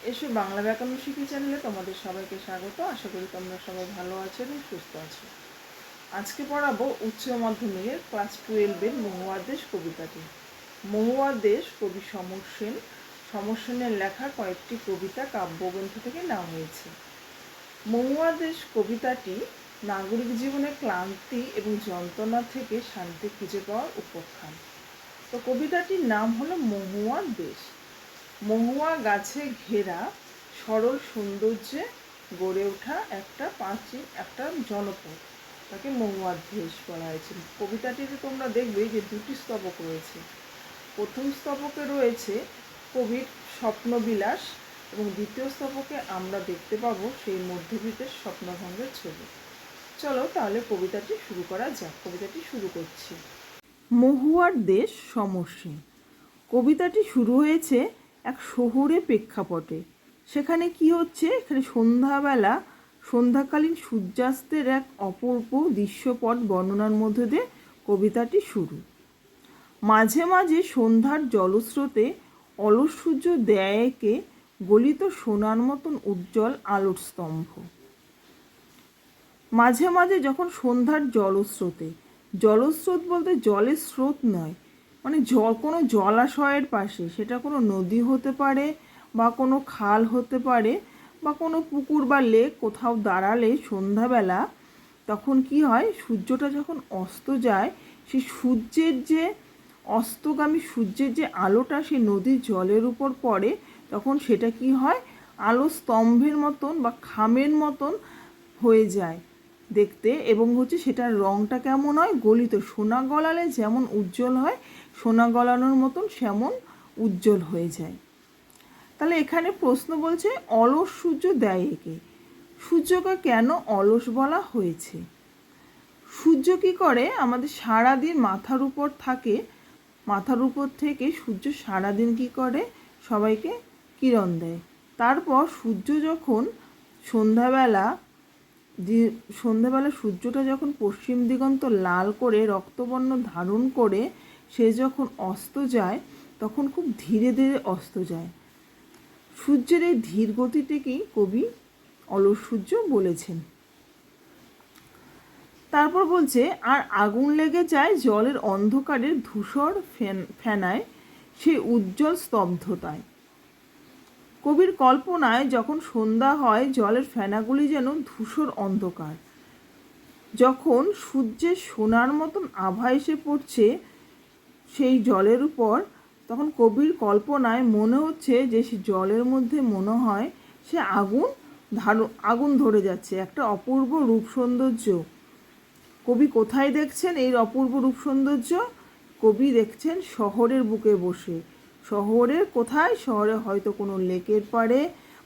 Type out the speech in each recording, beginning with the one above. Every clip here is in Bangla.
এসো বাংলা ব্যাকরণ শিখি চ্যানেলে তোমাদের সবাইকে স্বাগত। আশা করি তোমরা সবাই ভালো আছো এবং সুস্থ আছো। আজকে পড়াবো উচ্চ মাধ্যমিকের ক্লাস 12-এর মহুয়ার দেশ কবিতাটি। মহুয়ার দেশ কবি সমর সেন। সমর সেনের লেখা কয়েকটি কবিতা কাব্যগ্রন্থ থেকে নেওয়া হয়েছে। মহুয়ার দেশ কবিতাটি নাগরিক জীবনের ক্লান্তি এবং যন্ত্রণা থেকে শান্তি খুঁজে পাওয়ার উপাখ্যান। তো কবিতাটির নাম হলো মহুয়ার দেশ। মহুয়া গাছে ঘেরা সরল সৌন্দর্যে গড়ে ওঠা একটা জনপদ, তাকে মহুয়ার দেশ বলা হয়েছে। কবিতাটিতে তোমরা দেখবে যে দুটি স্তবক রয়েছে। প্রথম স্তবকে রয়েছে কবির স্বপ্নবিলাস এবং দ্বিতীয় স্তবকে আমরা দেখতে পাবো সেই মধ্যবিত্তের স্বপ্নভঙ্গের ছবি। চলো তাহলে কবিতাটি শুরু করা যাক। কবিতাটি শুরু করছি। মহুয়ার দেশ সমর সেন। কবিতাটি শুরু হয়েছে এক শহুরে প্রেক্ষাপটে। সেখানে কি হচ্ছে, এখানে সন্ধ্যাকালীন সূর্যাস্তের এক অপূর্ব দৃশ্যপট বর্ণনার মধ্যে দিয়ে কবিতাটি শুরু। মাঝে মাঝে সন্ধ্যার জলস্রোতে অলস সূর্য দেয় একে গলিত সোনার মতন উজ্জ্বল আলোর স্তম্ভ। মাঝে মাঝে যখন সন্ধ্যার জলস্রোত বলতে জলের স্রোত নয়, মানে কোনো জলাশয়ের পাশে, সেটা কোনো নদী হতে পারে বা কোনো খাল হতে পারে বা কোনো পুকুর বা লেক, কোথাও দাঁড়ালে সন্ধ্যাবেলা তখন কি হয়, সূর্যটা যখন অস্ত যায়, সেই অস্তগামী সূর্যের যে আলোটা সেই নদীর জলের উপর পড়ে, তখন সেটা কি হয়, আলো স্তম্ভের মতন বা খামের মতন হয়ে যায় দেখতে। এবং সেটার রঙটা কেমন হয়, গলিত, সোনা গলালে যেমন উজ্জ্বল হয়, সোনা গলানোর মতন সেমন উজ্জ্বল হয়ে যায়। তাহলে এখানে প্রশ্ন বলছে অলস সূর্য দেয় একে। সূর্যকে কেন অলস বলা হয়েছে? সূর্য কি করে, আমাদের সারাদিন মাথার উপর থাকে, মাথার উপর থেকে সূর্য সারাদিন কি করে, সবাইকে কিরণ দেয়। তারপর সূর্য যখন সন্ধ্যাবেলা সূর্যটা যখন পশ্চিম দিগন্ত লাল করে রক্তবর্ণ ধারণ করে সে যখন অস্ত যায়, তখন খুব ধীরে ধীরে অস্ত যায়। সূর্যের এই ধীর গতিটিকেই কবি অলস সূর্য বলেছেন। তারপর বলছে, আর আগুন লেগে যায় জলের অন্ধকারের ধূসর ফেনায়, সেই উজ্জ্বল স্তব্ধতায়। কবির কল্পনায় যখন সন্ধ্যা হয়, জলের ফেনাগুলি যেন ধূসর অন্ধকার। যখন সূর্যের সোনার মতন আভা এসে পড়ছে সেই জলের উপর, তখন কবির কল্পনায় মনে হচ্ছে যে সে জলের মধ্যে মনে হয় সে আগুন ধরে যাচ্ছে, একটা অপূর্ব রূপ সৌন্দর্য। কবি কোথায় দেখছেন এই অপূর্ব রূপ সৌন্দর্য? কবি দেখছেন শহরের বুকে বসে। শহরের কোথায়? শহরে হয়তো কোনো লেকের পাড়ে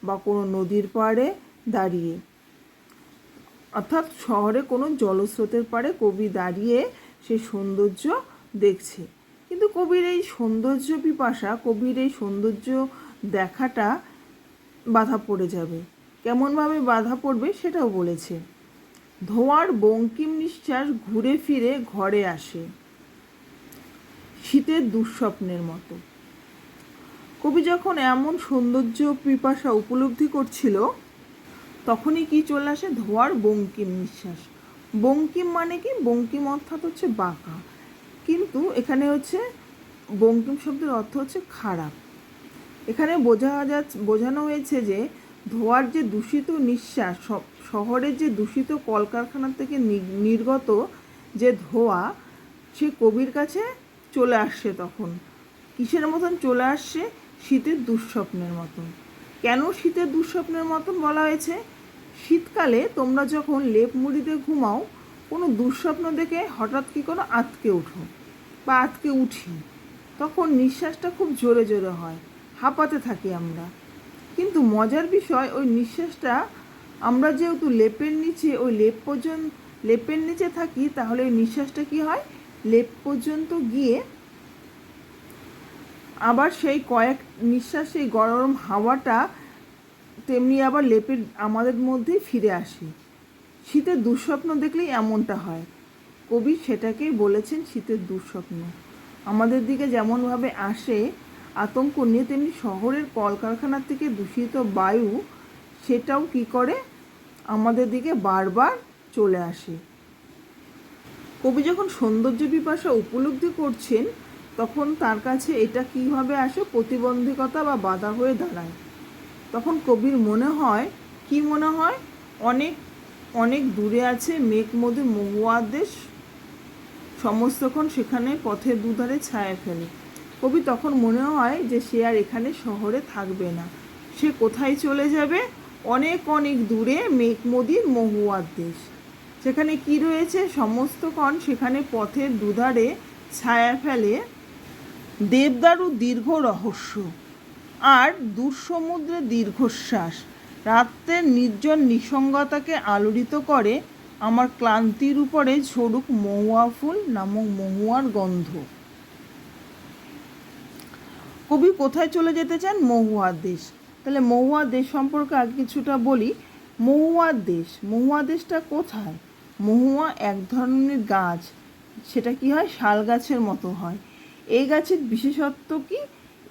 বা কোনো নদীর পাড়ে দাঁড়িয়ে, অর্থাৎ শহরে কোনো জলস্রোতের পাড়ে কবি দাঁড়িয়ে সেই সৌন্দর্য দেখছে। কিন্তু কবির এই সৌন্দর্য পিপাসা, কবির এই সৌন্দর্য দেখাটা বাধা পড়ে যাবে। কেমনভাবে বাধা পড়বে সেটাও বলেছে। ধোঁয়ার বঙ্কিম নিঃশ্বাস ঘুরে ফিরে ঘরে আসে শীতের দুঃস্বপ্নের মতো। কবি যখন এমন সৌন্দর্য পিপাসা উপলব্ধি করছিল, তখনই কি চলে আসে, ধোঁয়ার বঙ্কিম নিঃশ্বাস। বঙ্কিম মানে কি? বঙ্কিম অর্থাৎ হচ্ছে বাঁকা, কিন্তু এখানে বঙ্কিম শব্দের অর্থ হচ্ছে খারাপ। এখানে বোঝানো হয়েছে যে ধোঁয়ার যে দূষিত নিঃশ্বাস, শহরের যে দূষিত কলকারখানা থেকে নির্গত যে ধোঁয়া, সে কবির কাছে চলে আসছে। তখন কিসের মতন চলে আসছে? শীতের দুঃস্বপ্নের মতন। কেন শীতের দুঃস্বপ্নের মতন বলা হয়েছে? শীতকালে তোমরা যখন লেপ মুড়িতে ঘুমাও, কোনো দুঃস্বপ্ন দেখে হঠাৎ কী করো, আঁতকে ওঠো বা আঁতকে উঠি, তখন নিঃশ্বাসটা খুব জোরে জোরে হয়, হাঁপাতে থাকি আমরা। কিন্তু মজার বিষয়, ওই নিঃশ্বাসটা আমরা যেহেতু লেপের নিচে থাকি, তাহলে ওই নিঃশ্বাসটা কি হয়, লেপ পর্যন্ত গিয়ে আবার সেই কয়েক নিঃশ্বাস, সেই গরম হাওয়াটা তেমনি আবার আমাদের মধ্যেই ফিরে আসে। শীতের দুঃস্বপ্ন দেখলেই এমনটা হয়। কবি সেটাকেই বলেছেন শীতের দুঃস্বপ্ন। আমাদের দিকে যেমনভাবে আসে, আতঙ্ক নিয়ে, তেমনি শহরের কলকারখানা থেকে দূষিত বায়ু সেটাও কি করে আমাদের দিকে বারবার চলে আসে। কবি যখন সৌন্দর্য পিপাসা উপলব্ধি করছেন তখন তার কাছে এটা কীভাবে আসে, প্রতিবন্ধকতা বা বাধা হয়ে দাঁড়ায়। তখন কবির মনে হয়, কি মনে হয়, অনেক অনেক দূরে আছে মেঘমধুর মহুয়ার দেশ, সমস্তক্ষণ সেখানে পথের দুধারে ছায়া ফেলে। কবি তখন মনে হয় যে সে আর এখানে শহরে থাকবে না, সে কোথায় চলে যাবে, অনেক অনেক দূরে মেঘমধুর মহুয়ার দেশ। সেখানে কি রয়েছে, সমস্তক্ষণ সেখানে পথের দুধারে ছায়া ফেলে দেবদারু দীর্ঘ রহস্য আর দূর সমুদ্রের দীর্ঘশ্বাস, রাত্রের নির্জন নিঃসঙ্গতাকে আলোড়িত করে, আমার ক্লান্তির উপরে ঝরুক মহুয়া ফুল নামক মহুয়ার গন্ধ। কবি কোথায় চলে যেতে চান, মহুয়ার দেশ। তাহলে মহুয়ার দেশ সম্পর্কে আগে কিছুটা বলি। মহুয়ার দেশ, মহুয়া দেশটা কোথায়? মহুয়া এক ধরনের গাছ, সেটা কি হয়, শাল গাছের মতো হয়। এই গাছের বিশেষত্ব কি,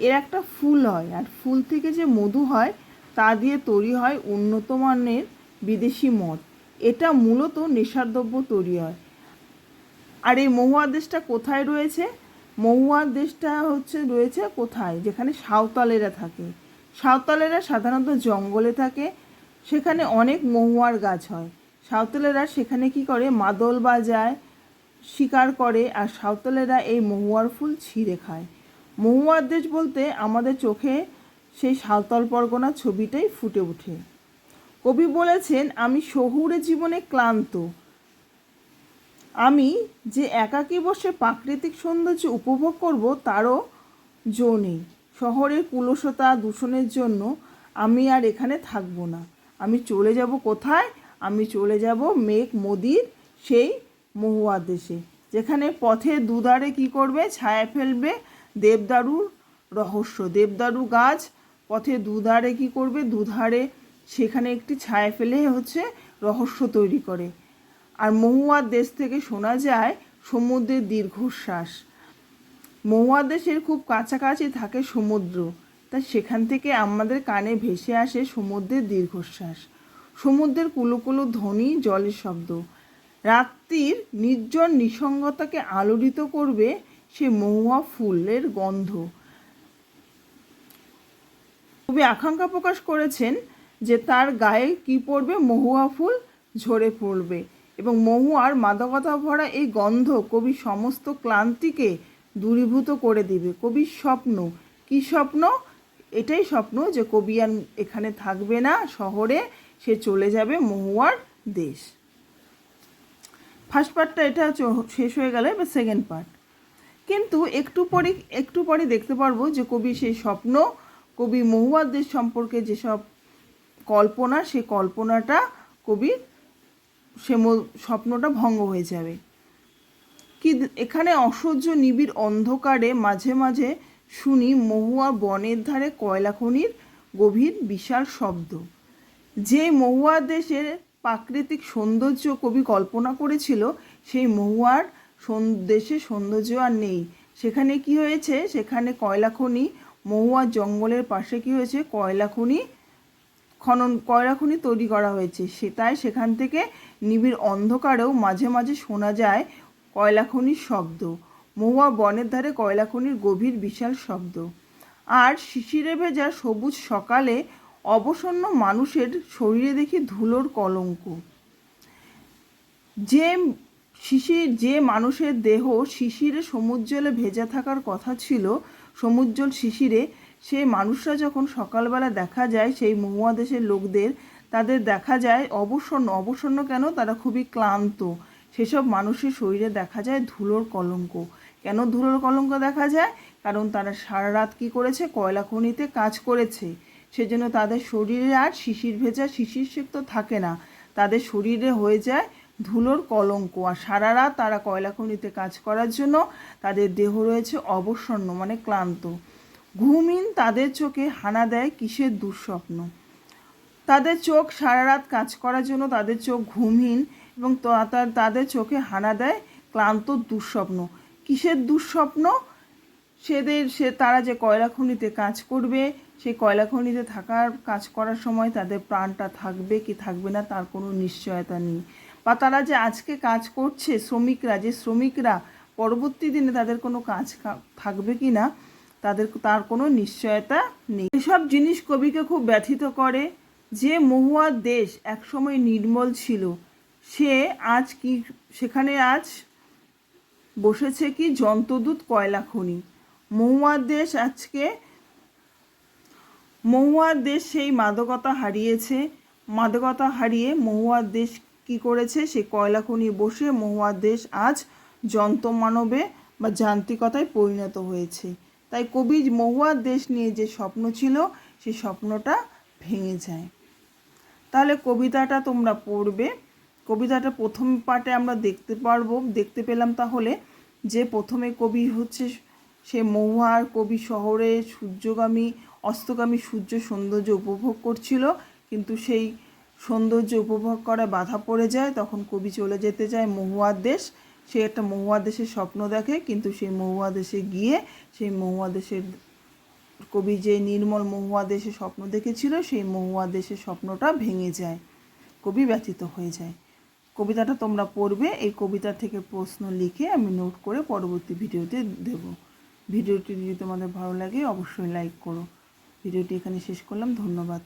এর একটা ফুল হয়, আর ফুল থেকে যে মধু হয় তা দিয়ে তৈরি হয় উন্নত মানের বিদেশি মদ। এটা মূলত নেশার দ্রব্য তৈরি হয়। আর এই মহুয়া দেশটা কোথায় রয়েছে? মহুয়ার দেশটা রয়েছে কোথায়, যেখানে সাঁওতালেরা থাকে। সাঁওতালেরা সাধারণত জঙ্গলে থাকে, সেখানে অনেক মহুয়ার গাছ হয়। সাঁওতালেরা সেখানে কি করে, মাদল বাজায়, শিকার করে, আর সাঁওতালেরা এই মহুয়ার ফুল ছিঁড়ে খায়। মহুয়ার দেশ বলতে আমাদের চোখে সেই সাঁওতাল পরগনা ছবিটাই ফুটে ওঠে। কবি বলেছেন, আমি শহুরে জীবনে ক্লান্ত, আমি যে একাকী বসে প্রাকৃতিক সৌন্দর্য উপভোগ করব তারও জো নেই। শহরের কুলসতা দূষণের জন্য আমি আর এখানে থাকবো না। আমি চলে যাব কোথায়? আমি চলে যাব মেঘমধুর সেই মহুয়া দেশে, যেখানে পথে দুধারে কি করবে, ছায়া ফেলবে দেবদারুর রহস্য। দেবদারু গাছ পথে দুধারে কি করবে, দুধারে সেখানে একটি ছায়া ফেলে রহস্য তৈরি করে। আর মহুয়ার দেশ থেকে শোনা যায় সমুদ্রের দীর্ঘশ্বাস। মহুয়া দেশের খুব কাছাকাছি থাকে সমুদ্র, তাই সেখান থেকে আমাদের কানে ভেসে আসে সমুদ্রের দীর্ঘশ্বাস, সমুদ্রের কুলুকুলু ধ্বনি, জলের শব্দ। রাত্রির নির্জন নিঃসঙ্গতাকে আলোড়িত করবে সে মহুয়া ফুলের গন্ধ। কবি আকাঙ্ক্ষা প্রকাশ করেছেন যে তার গায়ে কি পড়বে, মহুয়া ফুল ঝরে পড়বে, এবং মহুয়ার মাদকতা ভরা এই গন্ধ কবি সমস্ত ক্লান্তিকে দূরীভূত করে দিবে। কবির স্বপ্ন, কি স্বপ্ন? এটাই স্বপ্ন যে কবি আর এখানে থাকবে না শহরে, সে চলে যাবে মহুয়ার দেশ। ফার্স্ট পার্টটা এটা শেষ হয়ে গেলে বা সেকেন্ড পার্ট। কিন্তু একটু পরে দেখতে পারবো যে কবি সেই স্বপ্ন, কবি মহুয়ার দেশ সম্পর্কে যেসব কল্পনা, সে কল্পনাটা কবির সে স্বপ্নটা ভঙ্গ হয়ে যাবে। কি এখানে অসহ্য নিবিড় অন্ধকারে মাঝে মাঝে শুনি মহুয়া বনের ধারে কয়লা খনির গভীর বিশাল শব্দ। যে মহুয়া দেশের প্রাকৃতিক সৌন্দর্য কবি কল্পনা করেছিল, সেই মহুয়ার দেশে সৌন্দর্য আর নেই। সেখানে কি হয়েছে, সেখানে কয়লা খনি, মহুয়ার জঙ্গলের পাশে কি হয়েছে, কয়লা খনি তৈরি করা হয়েছে। তাই সেখান থেকে নিবিড় অন্ধকারেও মাঝে মাঝে শোনা যায় কয়লা খনির শব্দ। মহুয়া বনের ধারে কয়লা খনির গভীর বিশাল শব্দ। আর শিশিরে ভেজা সবুজ সকালে অবসন্ন মানুষের শরীরে দেখি ধুলোর কলঙ্ক। যে মানুষের দেহ শিশিরে সমুজ্জ্বলে ভেজা থাকার কথা ছিল, সমুজ্জ্বল শিশিরে, সে মানুষরা যখন সকালবেলা দেখা যায় সেই মহুয়া দেশের লোকদের, তাদের দেখা যায় অবসন্ন কেন, তারা খুবই ক্লান্ত। সেসব মানুষের শরীরে দেখা যায় ধুলোর কলঙ্ক। কেন ধুলোর কলঙ্ক দেখা যায়? কারণ তারা সারা রাত কী করেছে, কয়লা খনিতে কাজ করেছে। সেজন্য তাদের শরীরে আর শিশির ভেজা শিশির সিক্ত থাকে না, তাদের শরীরে হয়ে যায় ধুলোর কলঙ্ক। আর সারা রাত তারা কয়লা খনিতে কাজ করার জন্য তাদের দেহ রয়েছে অবসন্ন, মানে ক্লান্ত। ঘুমহীন তাদের চোখে হানা দেয় কিসের দুঃস্বপ্ন। তাদের চোখ সারা রাত কাজ করার জন্য তাদের চোখ ঘুমহীন, এবং তাদের চোখে হানা দেয় ক্লান্ত দুঃস্বপ্ন। কিসের দুঃস্বপ্ন? তারা যে কয়লা খনিতে কাজ করবে, সেই কয়লা খনিতে কাজ করার সময় তাদের প্রাণটা থাকবে কি থাকবে না তার কোনো নিশ্চয়তা নেই। বা তারা যে আজকে কাজ করছে শ্রমিকরা পরবর্তী দিনে তাদের কোনো কাজ থাকবে কি না তার কোনো নিশ্চয়তা নেই। এসব জিনিস কবিকে খুব ব্যথিত করে। যে মহুয়ার দেশ একসময় নির্মল ছিল, সেখানে আজ বসেছে কি যন্ত্রদূত কয়লা খনি। মহুয়ার দেশ সেই মাদকতা হারিয়ে মহুয়ার দেশ কি করেছে, সেই কয়লা খনি বসে মহুয়ার দেশ আজ যন্ত্রমানবে বা যান্ত্রিকতায় পরিণত হয়েছে। তাই কবি মহুয়ার দেশ নিয়ে যে স্বপ্ন ছিল সেই স্বপ্নটা ভেঙে যায়। তাহলে কবিতাটা তোমরা পড়বে। কবিতাটা প্রথম পার্টে আমরা দেখতে পেলাম তাহলে যে প্রথমে কবি হচ্ছে সে মহুয়ার কবি শহরে অস্তগামী সূর্য সৌন্দর্য উপভোগ করছিল, কিন্তু সেই সৌন্দর্য উপভোগ করা বাধা পড়ে যায়। তখন কবি চলে যেতে চায় মহুয়ার দেশ। সে একটা মহুয়া দেশের স্বপ্ন দেখে, কিন্তু সেই মহুয়া দেশে গিয়ে সেই মহুয়া দেশের কবি যে নির্মল মহুয়া দেশের স্বপ্ন দেখেছিল সেই মহুয়া দেশের স্বপ্নটা ভেঙে যায়, কবি ব্যথিত হয়ে যায়। কবিতাটা তোমরা পড়বে। এই কবিতা থেকে প্রশ্ন লিখে আমি নোট করে পরবর্তী ভিডিওতে দেব। ভিডিওটি যদি তোমাদের ভালো লাগে অবশ্যই লাইক করো। ভিডিওটি এখানে শেষ করলাম। ধন্যবাদ।